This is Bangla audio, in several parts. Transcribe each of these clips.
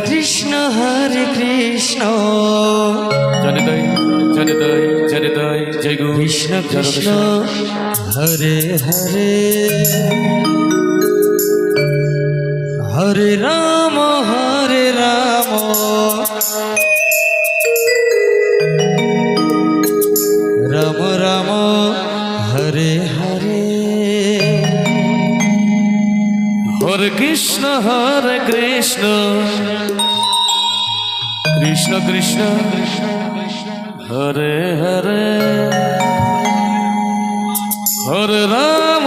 কৃষ্ণ জয় দই জয় দই জয় দই জয় গুরু কৃষ্ণ কৃষ্ণ হরে হরে হরে রাম রাম রাম হরে হরে হরে কৃষ্ণ কৃষ্ণ কৃষ্ণ হরে হরে হরে রাম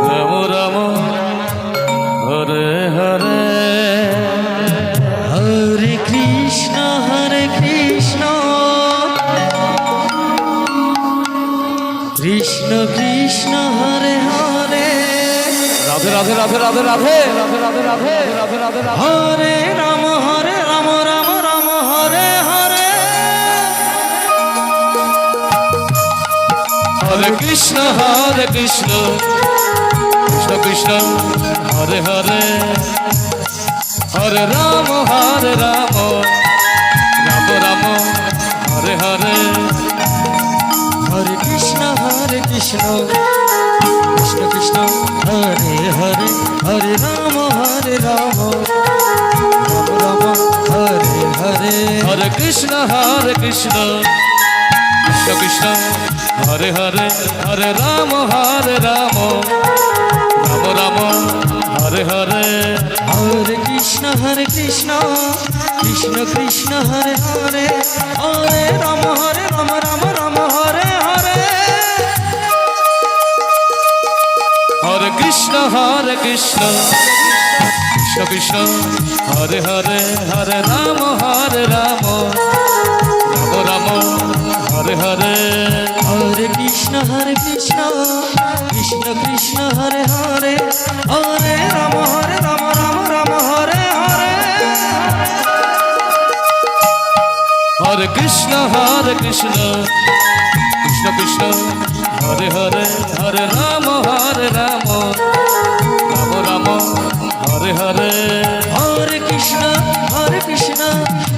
রাম রাম হরে হরে হরে কৃষ্ণ কৃষ্ণ কৃষ্ণ হরে হরে রাধে রাধে রাধে রাধে রাধে রাধে রাধে রাধে রাধে রাধে রাধে হরে রাম রাম রাম হরে হরে হরে কৃষ্ণ কৃষ্ণ কৃষ্ণ হরে হরে হরে রাম রাম রাম হরে হরে হরে কৃষ্ণ কৃষ্ণ কৃষ্ণ হরে হরে হরে রাম রাম রাম হরে হরে হরে কৃষ্ণ কৃষ্ণ কৃষ্ণ হরে হরে হরে রাম রাম রাম হরে হরে হরে কৃষ্ণ কৃষ্ণ কৃষ্ণ হরে হরে হরে রাম রাম রাম হরে হরে হরে কৃষ্ণ কৃষ্ণ কৃষ্ণ হরে হরে হরে রাম রাম রাম হরে হরে হরে কৃষ্ণ কৃষ্ণ কৃষ্ণ হরে হরে হরে রাম রাম হরে হরে হরে কৃষ্ণ কৃষ্ণ কৃষ্ণ হরে হরে হরে রাম রাম রাম হরে হরে হরে কৃষ্ণ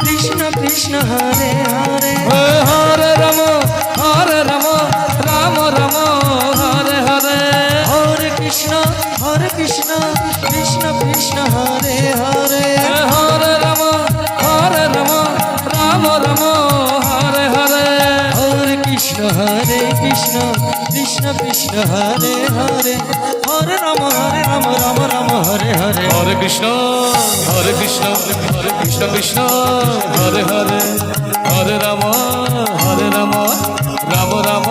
কৃষ্ণ কৃষ্ণ হরে হরে হরে রাম রাম রাম হরে হরে হরে কৃষ্ণ কৃষ্ণ কৃষ্ণ হরে হরে হরে রাম রাম রাম হরে হরে হরে কৃষ্ণ কৃষ্ণ হরে হরে হরে রাম রাম হরে হরে হরে কৃষ্ণ কৃষ্ণ কৃষ্ণ হরে হরে হরে রাম রাম রাম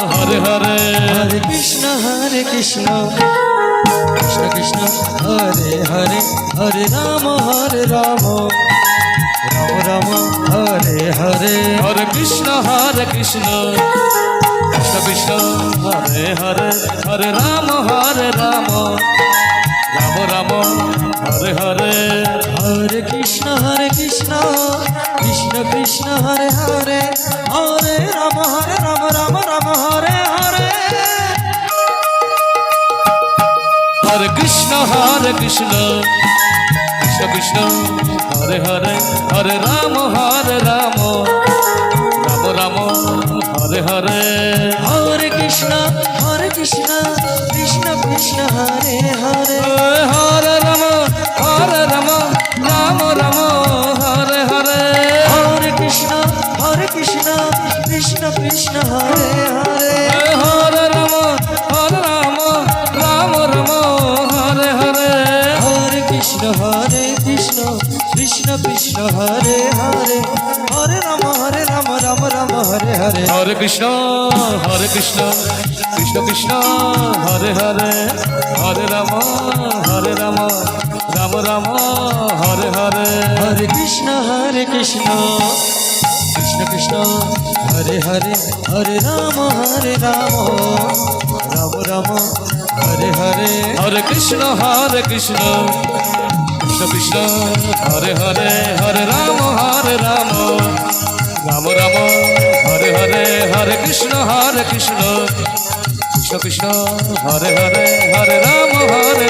হরে হরে হরে কৃষ্ণ কৃষ্ণ কৃষ্ণ হরে হরে হরে রাম রাম রাম হরে হরে হরে কৃষ্ণ কৃষ্ণ কৃষ্ণ হরে হরে হরে রাম রাম রাম হরে হরে হরে কৃষ্ণ কৃষ্ণ কৃষ্ণ হরে হরে হরে রাম রাম হরে হরে হরে কৃষ্ণ কৃষ্ণ হরে হরে হরে রাম রাম রাম হরে হরে হরে কৃষ্ণ কৃষ্ণ হরে হরে হরে রাম রাম রাম হরে হরে হরে কৃষ্ণ কৃষ্ণ হরে হরে হরে রাম রাম রাম হরে হরে হরে কৃষ্ণ কৃষ্ণ হরে হরে হরে রাম রাম হরে হরে হরে কৃষ্ণ কৃষ্ণ কৃষ্ণ হরে হরে হরে রাম রাম রাম হরে হরে হরে কৃষ্ণ কৃষ্ণ হরে হরে হরে রাম রাম হরে হরে হরে কৃষ্ণ কৃষ্ণ কৃষ্ণ হরে হরে হরে রাম রাম রাম হরে হরে হরে কৃষ্ণ কৃষ্ণ কৃষ্ণ হরে হরে হরে রাম হরে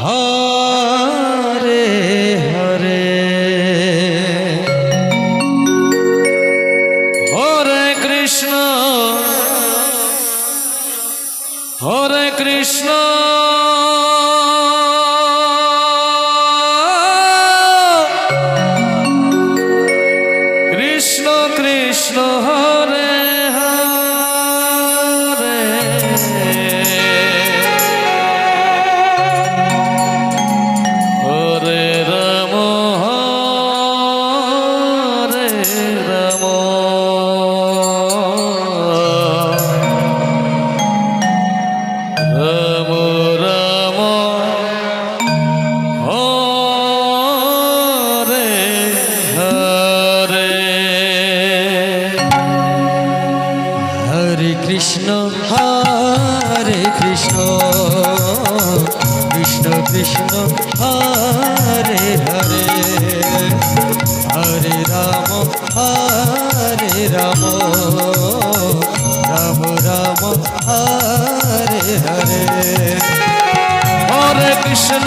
হরে হরে হরে কৃষ্ণ হরে কৃষ্ণ কৃষ্ণ কৃষ্ণ হরে হরে হরে রাম হরে রাম রাম রাম হরে হরে হরে কৃষ্ণ কৃষ্ণ কৃষ্ণ হরে হরে হরে রাম রাম রাম হরে হরে হরে কৃষ্ণ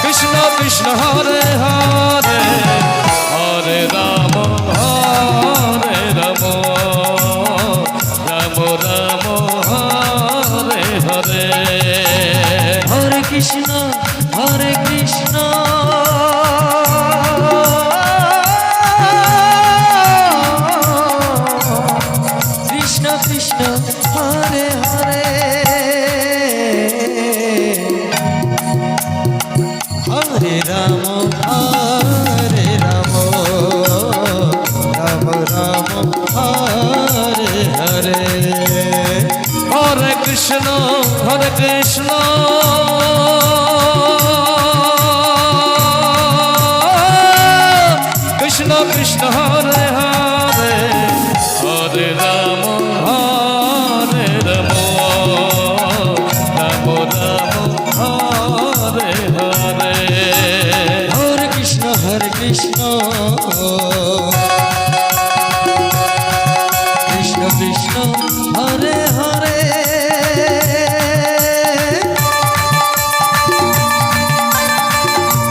কৃষ্ণ কৃষ্ণ হরে হরে হরে রাম রাম রাম হরে হরে হরে কৃষ্ণ কৃষ্ণ কৃষ্ণ হরে হরে হরে রাম রাম হরে হরে হরে কৃষ্ণ কৃষ্ণ কৃষ্ণ হরে হরে হরে রাম রাম হরে হরে হরে কৃষ্ণ কৃষ্ণ কৃষ্ণ হরে হরে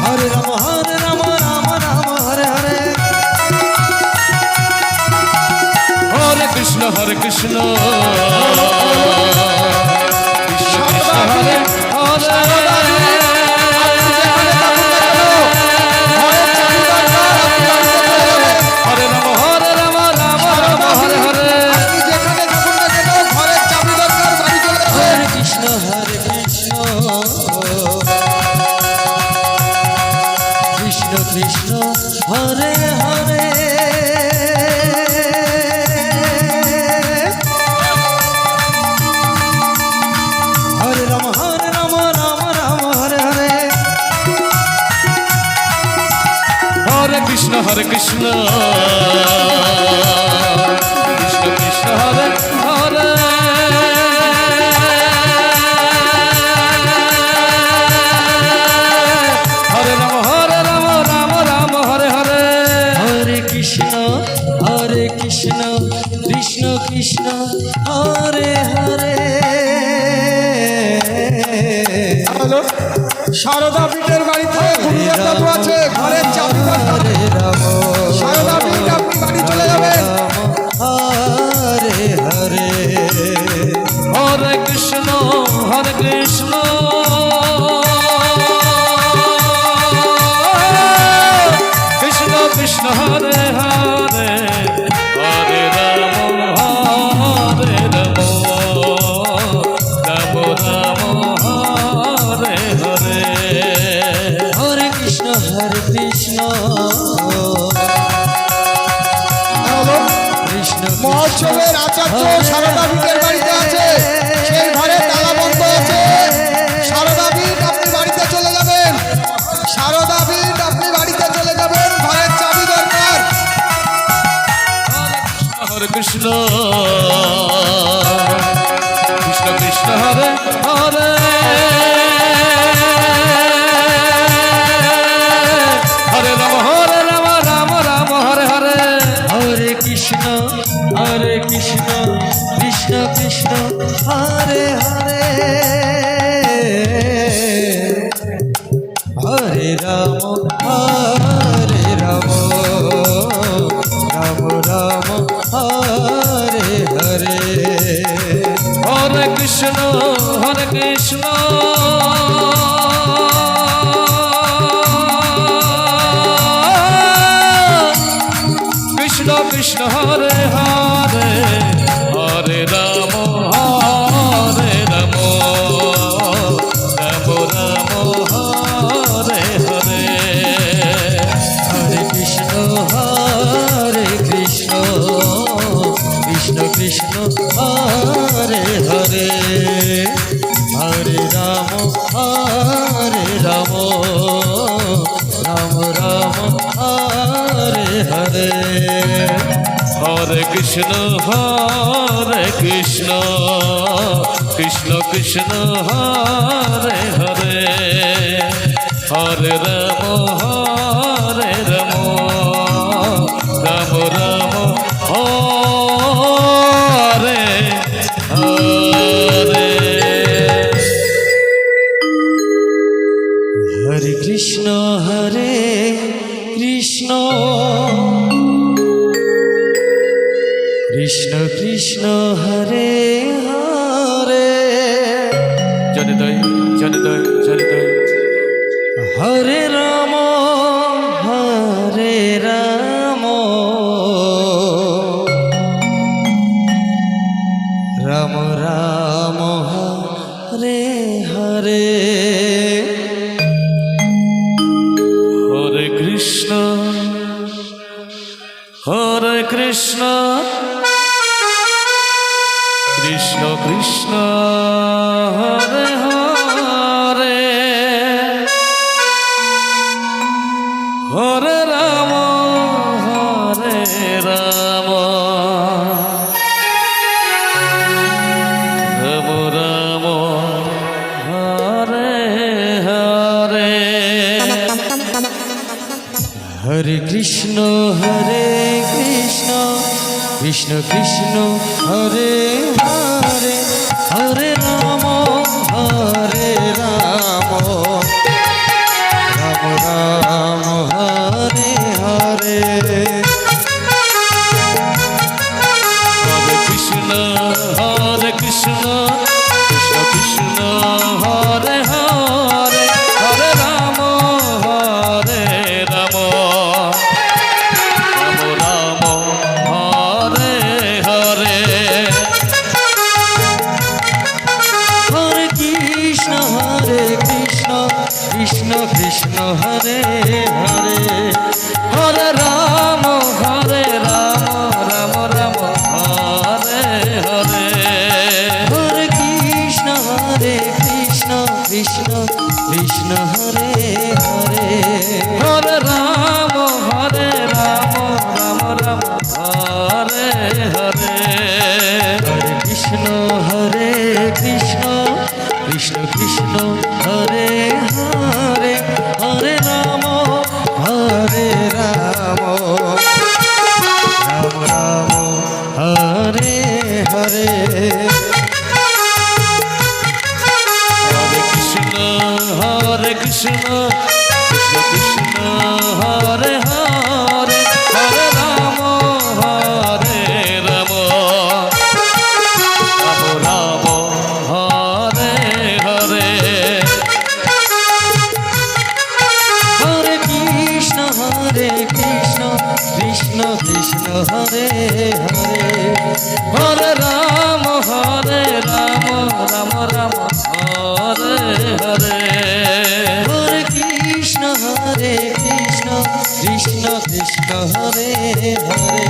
হরে রাম রাম রাম হরে হরে হরে কৃষ্ণ কৃষ্ণ কৃষ্ণ হরে হরে হরে রাম রাম হরে হরে হরে কৃষ্ণ কৃষ্ণ কৃষ্ণ হরে হরে হরে রাম রাম হরে হরে হরে কৃষ্ণ কৃষ্ণ কৃষ্ণ হরে হরে হরে রাম রাম হরে হরে হরে কৃষ্ণ কৃষ্ণ কৃষ্ণ হরে হরে সারদা পীঠের বাড়িতে গুরুদেব বাবু আছে, ঘরের চাবি দরকার। সারদা পীঠ আপনি বাড়ি চলে যাবেন। হরে হরে হরে কৃষ্ণ কৃষ্ণ কৃষ্ণ হরে হরে হরে রাম রাম হরে হরে হরে কৃষ্ণ কৃষ্ণ মহোৎসবের আচার্য সারদা পীঠের বাড়িতে আছে, সেই ঘরে তালা বন্ধ আছে। সারদা পীঠ আপনি বাড়িতে চলে যাবেন। সারদা পীঠ আপনি বাড়িতে চলে যাবেন, ঘরের চাবি দরকার। হরে কৃষ্ণ কৃষ্ণ হরে হরে হরে রাম রাম হরে হরে হরে কৃষ্ণ হরে কৃষ্ণ কৃষ্ণ কৃষ্ণ হরে হরে হরে রাম রাম রাম হরে হরে হরে কৃষ্ণ কৃষ্ণ কৃষ্ণ হরে হরে হরে রাম রাম রাম হরে হরে হরে কৃষ্ণ কৃষ্ণ কৃষ্ণ হরে হরে হরে রাম রাম রাম হরে হরে হরে কৃষ্ণ কৃষ্ণ কৃষ্ণ হরে হরে হরে রাম রাম রাম হরে হরে হরে কৃষ্ণ কৃষ্ণ কৃষ্ণ হরে হরে জনিদয় হরে রাম রাম রাম হরে হরে হরে কৃষ্ণ কৃষ্ণ কৃষ্ণ হরে হরে হরে রাম রাম রাম হরে হরে হরে কৃষ্ণ কৃষ্ণ কৃষ্ণ হরে হরে হরে রাম রাম রাম হরে হরে হরে কৃষ্ণ কৃষ্ণ কৃষ্ণ হরে হরে হরে রাম রাম রাম হরে হরে হরে কৃষ্ণ কৃষ্ণ কৃষ্ণ হরে হরে হরে রাম রাম হরে হরে হরে কৃষ্ণ কৃষ্ণ কৃষ্ণ হরে হরে হরে রাম রাম হরে হরে হরে কৃষ্ণ কৃষ্ণ কৃষ্ণ হরে হরে হরে রাম রাম হরে হরে হরে কৃষ্ণ কৃষ্ণ কৃষ্ণ হরে হরে হরে রাম রাম রাম হরে হরে হরে কৃষ্ণ কৃষ্ণ কৃষ্ণ হরে হরে হরে রাম রাম হরে হরে হরে কৃষ্ণ কৃষ্ণ কৃষ্ণ হরে হরে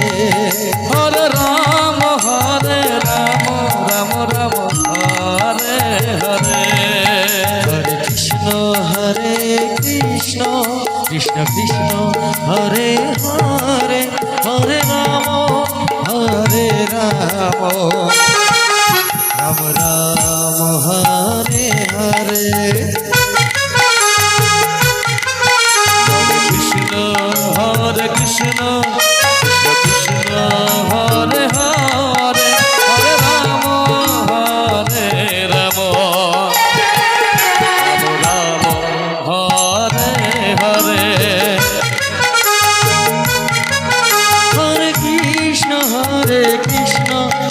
হরে রাম রাম হরে হরে হরে কৃষ্ণ কৃষ্ণ কৃষ্ণ হরে হরে হরে রাম রাম হরে হরে হরে কৃষ্ণ কৃষ্ণ কৃষ্ণ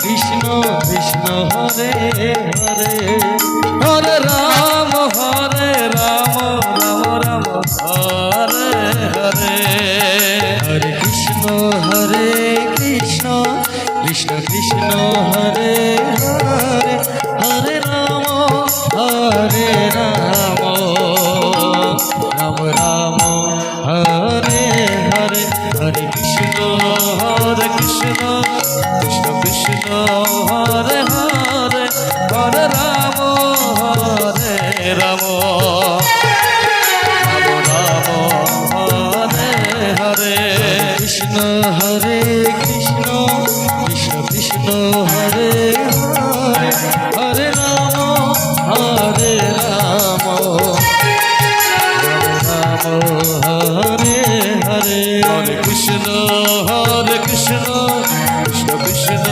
কৃষ্ণ কৃষ্ণ হরে হরে হরে রাম রাম রাম হরে হরে হরে কৃষ্ণ কৃষ্ণ কৃষ্ণ কৃষ্ণ হরে হরে হরে রাম রাম রাম হরে হরে হরে কৃষ্ণ কৃষ্ণ কৃষ্ণ কৃষ্ণ হরে হরে হরে রাম রাম রাম হরে হরে কৃষ্ণ কৃষ্ণ কৃষ্ণ কৃষ্ণ হরে হরে হরে রাম রাম হরে হরে হরে কৃষ্ণ কৃষ্ণ কৃষ্ণ কৃষ্ণ